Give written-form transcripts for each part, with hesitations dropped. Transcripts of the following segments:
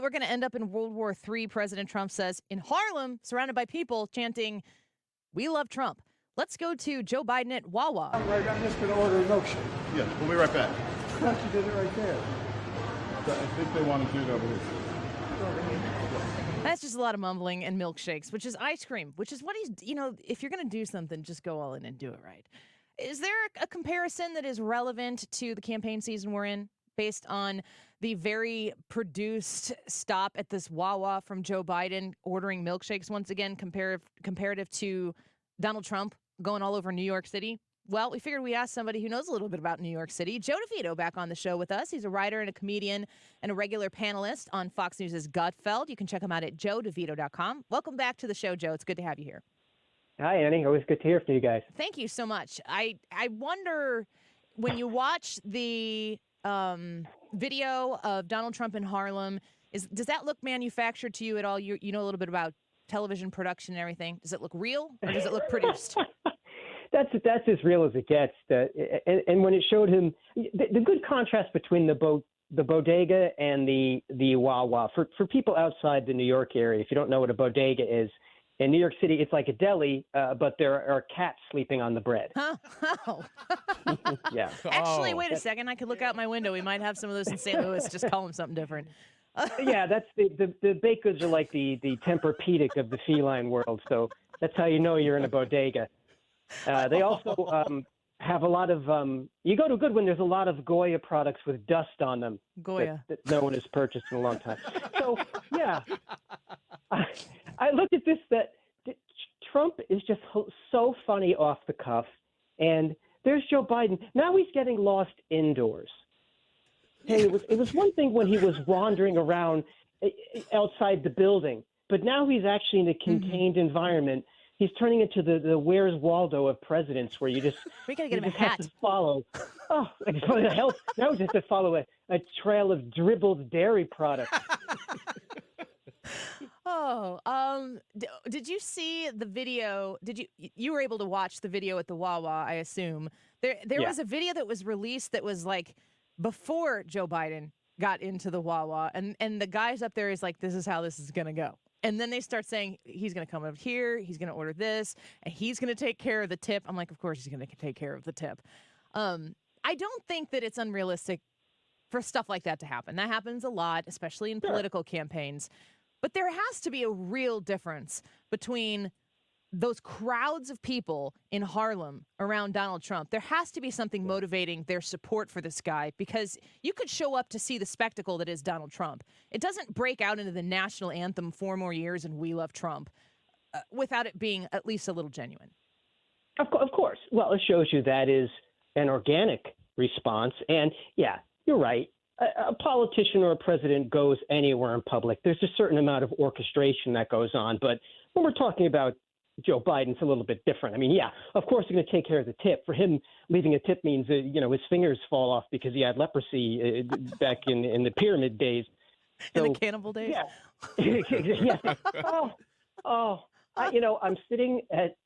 We're going to end up in World War III, President Trump says, in Harlem, surrounded by people chanting, "We love Trump." Let's go to Joe Biden at Wawa. Right, I'm just going to order a milkshake. Yeah, we'll be right back. I thought you did it right there. I think they want to do it over here. That's just a lot of mumbling and milkshakes, which is ice cream, which is what he's, if you're going to do something, just go all in and do it right. Is there a comparison that is relevant to the campaign season we're in based on the very produced stop at this Wawa from Joe Biden ordering milkshakes once again, comparative to Donald Trump going all over New York City? Well, we figured we asked somebody who knows a little bit about New York City. Joe DeVito back on the show with us. He's a writer and a comedian and a regular panelist on Fox News' Gutfeld. You can check him out at joedevito.com. Welcome back to the show, Joe. It's good to have you here. Hi, Annie. Always good to hear from you guys. Thank you so much. I wonder, when you watch the video of Donald Trump in Harlem, does that look manufactured to you at all? You know a little bit about television production and everything. Does it look real or does it look produced? That's as real as it gets. And when it showed him, the good contrast between the bodega and the Wawa, for people outside the New York area, if you don't know what a bodega is, in New York City, it's like a deli, but there are cats sleeping on the bread. Huh? Oh. Yeah. Actually, wait a second. I could look out my window. We might have some of those in St. Louis. Just call them something different. Yeah, that's the baked goods are like the Tempur-Pedic of the feline world. So that's how you know you're in a bodega. They also have a lot of you go to a good one. There's a lot of Goya products with dust on them. Goya that no one has purchased in a long time. So yeah, I look at this that Trump is just so funny off the cuff, and there's Joe Biden. Now he's getting lost indoors. Hey, it was one thing when he was wandering around outside the building, but now he's actually in a contained environment. He's turning into the Where's Waldo of presidents, where you just we gotta get him a have hat to follow. Oh, help! Now we just have to follow a trail of dribbled dairy products. Did you see the video? You were able to watch the video at the Wawa, I assume. There was a video that was released that was like before Joe Biden got into the Wawa, and the guys up there is like, this is how this is gonna go. And then they start saying, he's going to come over here, he's going to order this, and he's going to take care of the tip. I'm like, of course he's going to take care of the tip. I don't think that it's unrealistic for stuff like that to happen. That happens a lot, especially in political campaigns. But there has to be a real difference between those crowds of people in Harlem around Donald Trump. There has to be something motivating their support for this guy, because you could show up to see the spectacle that is Donald Trump. It doesn't break out into the national anthem 4 more years and we love Trump without it being at least a little genuine. Of course. Well, it shows you that is an organic response. And yeah, you're right. A politician or a president goes anywhere in public. There's a certain amount of orchestration that goes on. But when we're talking about Joe Biden's a little bit different. I mean, yeah, of course they're going to take care of the tip. For him, leaving a tip means his fingers fall off because he had leprosy back in the pyramid days. So, in the cannibal days? Yeah. Yeah. I'm sitting at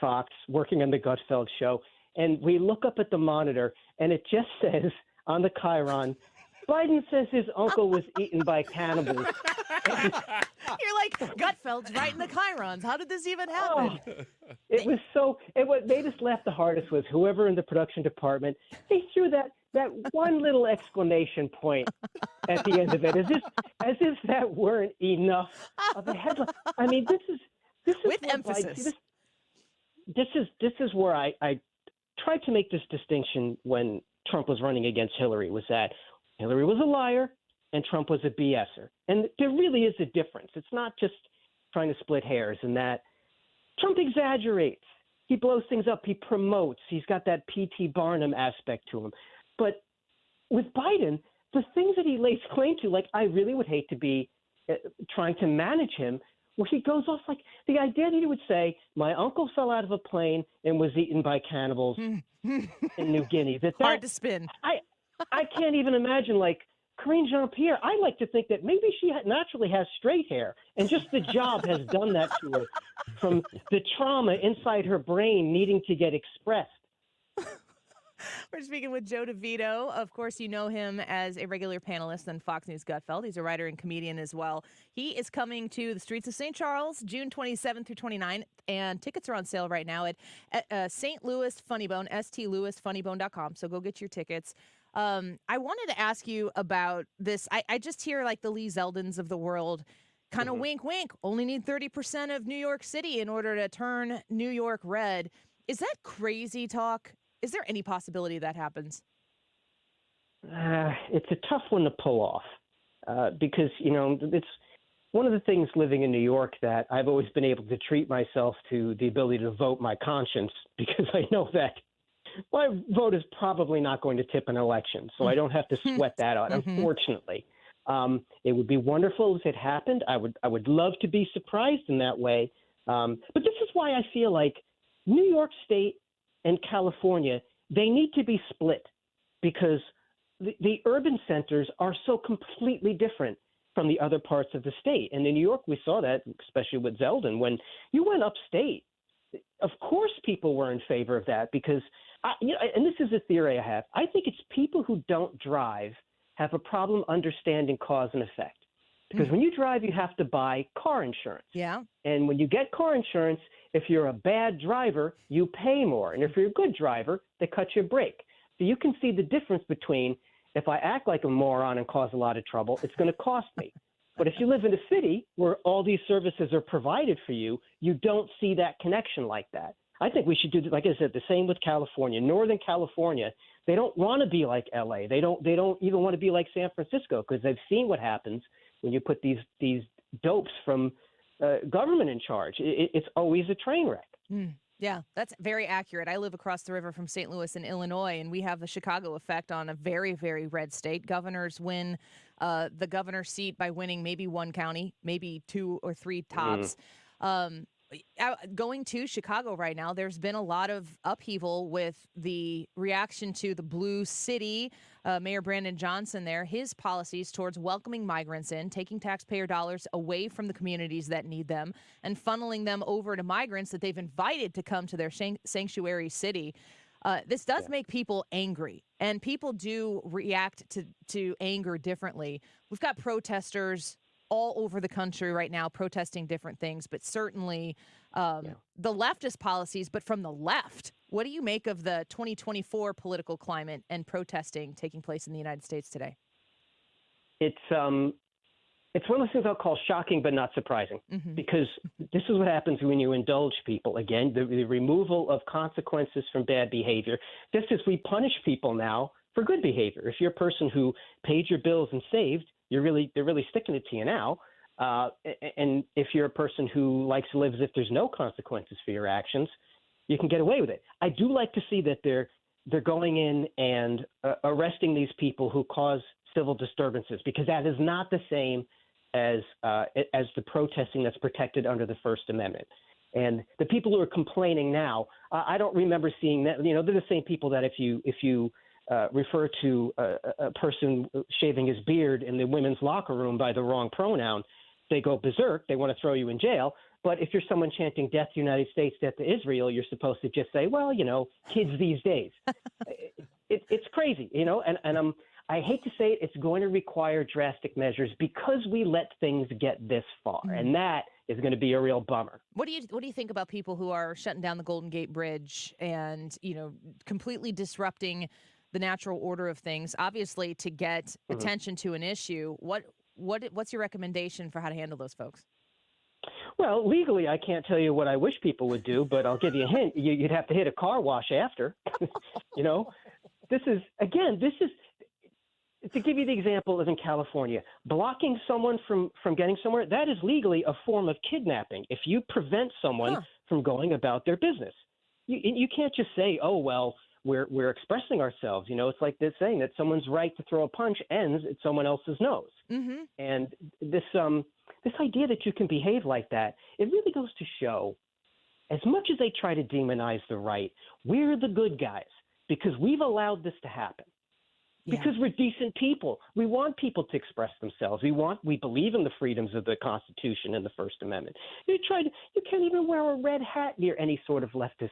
Fox working on the Gutfeld show, and we look up at the monitor, and it just says on the chyron, Biden says his uncle was eaten by cannibals. You're like, Gutfeld's right in the chyrons. How did this even happen? What made us laugh the hardest was whoever in the production department, they threw that one little exclamation point at the end of it, as if that weren't enough of a headline. I mean, this is with emphasis. This is where I tried to make this distinction when Trump was running against Hillary, was that Hillary was a liar and Trump was a BSer. And there really is a difference. It's not just trying to split hairs, in that Trump exaggerates. He blows things up. He promotes. He's got that P.T. Barnum aspect to him. But with Biden, the things that he lays claim to, like, I really would hate to be trying to manage him, where he goes off like the idea that he would say, my uncle fell out of a plane and was eaten by cannibals in New Guinea. Hard to spin. I can't even imagine, like, Karine Jean-Pierre, I like to think that maybe she naturally has straight hair, and just the job has done that to her from the trauma inside her brain needing to get expressed. We're speaking with Joe DeVito. Of course, you know him as a regular panelist on Fox News Gutfeld. He's a writer and comedian as well. He is coming to the streets of St. Charles June 27th through 29th, and tickets are on sale right now at St. Louis Funny Bone, stlouisfunnybone.com. So go get your tickets. I wanted to ask you about this. I just hear like the Lee Zeldins of the world kind of wink, wink, only need 30% of New York City in order to turn New York red. Is that crazy talk? Is there any possibility that happens? It's a tough one to pull off because, it's one of the things living in New York that I've always been able to treat myself to the ability to vote my conscience because I know that my vote is probably not going to tip an election. So I don't have to sweat that out, unfortunately. It would be wonderful if it happened. I would love to be surprised in that way. But this is why I feel like New York State and California, they need to be split because the urban centers are so completely different from the other parts of the state. And in New York, we saw that, especially with Zeldin. When you went upstate, of course people were in favor of that because, and this is a theory I have, I think it's people who don't drive have a problem understanding cause and effect. Because when you drive, you have to buy car insurance. Yeah. And when you get car insurance, if you're a bad driver, you pay more. And if you're a good driver, they cut you a break. So you can see the difference between if I act like a moron and cause a lot of trouble, it's going to cost me. But if you live in a city where all these services are provided for you, you don't see that connection like that. I think we should do, like I said, the same with California. Northern California, they don't want to be like LA. They don't even want to be like San Francisco because they've seen what happens when you put these dopes from government in charge. It's always a train wreck. Yeah, that's very accurate. I live across the river from St. Louis in Illinois, and we have the Chicago effect on a very, very red state. Governors win the governor's seat by winning maybe one county, maybe two or three tops. Going to Chicago right now, there's been a lot of upheaval with the reaction to the Blue City, Mayor Brandon Johnson there, his policies towards welcoming migrants in, taking taxpayer dollars away from the communities that need them, and funneling them over to migrants that they've invited to come to their sanctuary city. This does make people angry, and people do react to anger differently. We've got protesters all over the country right now protesting different things, but certainly the leftist policies, but from the left. What do you make of the 2024 political climate and protesting taking place in the United States today? It's one of those things I'll call shocking but not surprising, because this is what happens when you indulge people. Again, the removal of consequences from bad behavior, just as we punish people now for good behavior. If you're a person who paid your bills and saved, they're really sticking it to you now. And if you're a person who likes to live as if there's no consequences for your actions, you can get away with it. I do like to see that they're going in and arresting these people who cause civil disturbances, because that is not the same as the protesting that's protected under the First Amendment. And the people who are complaining now, I don't remember seeing that. They're the same people that if you refer to a person shaving his beard in the women's locker room by the wrong pronoun, they go berserk. They want to throw you in jail. But if you're someone chanting death to the United States, death to Israel, you're supposed to just say, well, kids these days. It's crazy, and I hate to say it, it's going to require drastic measures because we let things get this far. And that is going to be a real bummer. What do you think about people who are shutting down the Golden Gate Bridge and, completely disrupting the natural order of things, obviously to get attention to an issue? What's your recommendation for how to handle those folks? Well, legally, I can't tell you what I wish people would do, but I'll give you a hint. You'd have to hit a car wash after. This is to give you the example of in California, blocking someone from getting somewhere, that is legally a form of kidnapping. If you prevent someone from going about their business, you can't just say, oh, well, we're expressing ourselves. It's like this saying that someone's right to throw a punch ends at someone else's nose. And this idea that you can behave like that, it really goes to show, as much as they try to demonize the right, we're the good guys because we've allowed this to happen. Because we're decent people. We want people to express themselves. We believe in the freedoms of the Constitution and the First Amendment. You can't even wear a red hat near any sort of leftist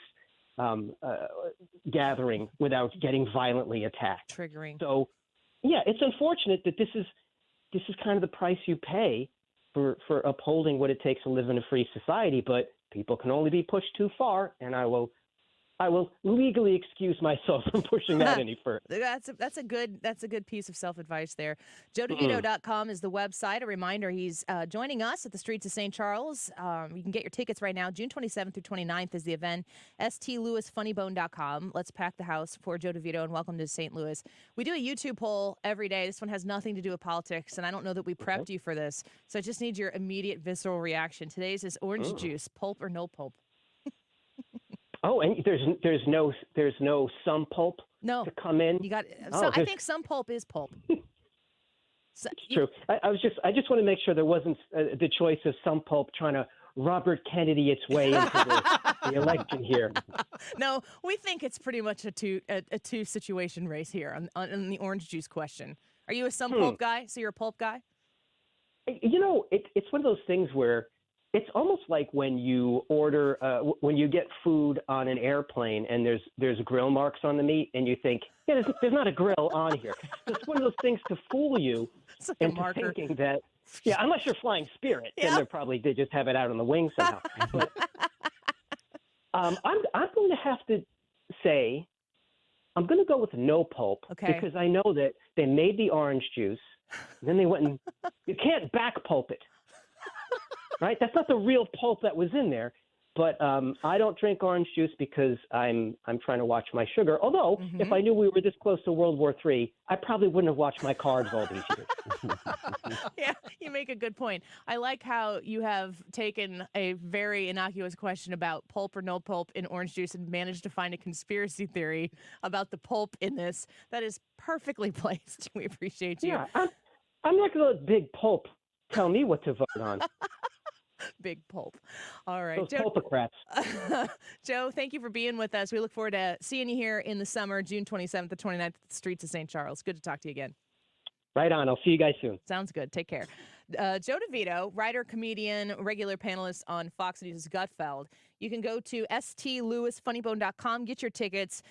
gathering without getting violently attacked. Triggering. So, yeah, it's unfortunate that this is kind of the price you pay for upholding what it takes to live in a free society. But people can only be pushed too far, and I will legally excuse myself from pushing that any further. That's a good piece of self-advice there. JoeDeVito.com is the website. A reminder, he's joining us at the streets of St. Charles. You can get your tickets right now. June 27th through 29th is the event. stlewisfunnybone.com. Let's pack the house for Joe DeVito, and welcome to St. Louis. We do a YouTube poll every day. This one has nothing to do with politics, and I don't know that we prepped you for this, so I just need your immediate visceral reaction. Today's is orange juice, pulp or no pulp? Oh, and there's no some pulp to come in. You got I think some pulp is pulp. True. I just want to make sure there wasn't the choice of some pulp trying to Robert Kennedy its way into the election here. No, we think it's pretty much a two situation race here on the orange juice question. Are you a some pulp guy? So you're a pulp guy? You know, it's one of those things where it's almost like when you order, when you get food on an airplane and there's grill marks on the meat, and you think, yeah, there's not a grill on here. It's one of those things to fool you into thinking that, yeah, unless you're flying Spirit, then they just have it out on the wing somehow. But I'm going to have to say, I'm going to go with no pulp because I know that they made the orange juice, and then they went and you can't back pulp it. Right? That's not the real pulp that was in there. But I don't drink orange juice because I'm trying to watch my sugar. Although, if I knew we were this close to World War III, I probably wouldn't have watched my carbs all these years. Yeah, you make a good point. I like how you have taken a very innocuous question about pulp or no pulp in orange juice and managed to find a conspiracy theory about the pulp in this. That is perfectly placed. We appreciate you. Yeah, I'm not going to let Big Pulp tell me what to vote on. Big pulp. All right. Those pulpocrats. Joe, thank you for being with us. We look forward to seeing you here in the summer, June 27th to 29th at the streets of St. Charles. Good to talk to you again. Right on. I'll see you guys soon. Sounds good. Take care. Joe DeVito, writer, comedian, regular panelist on Fox News' Gutfeld. You can go to stlewisfunnybone.com, get your tickets.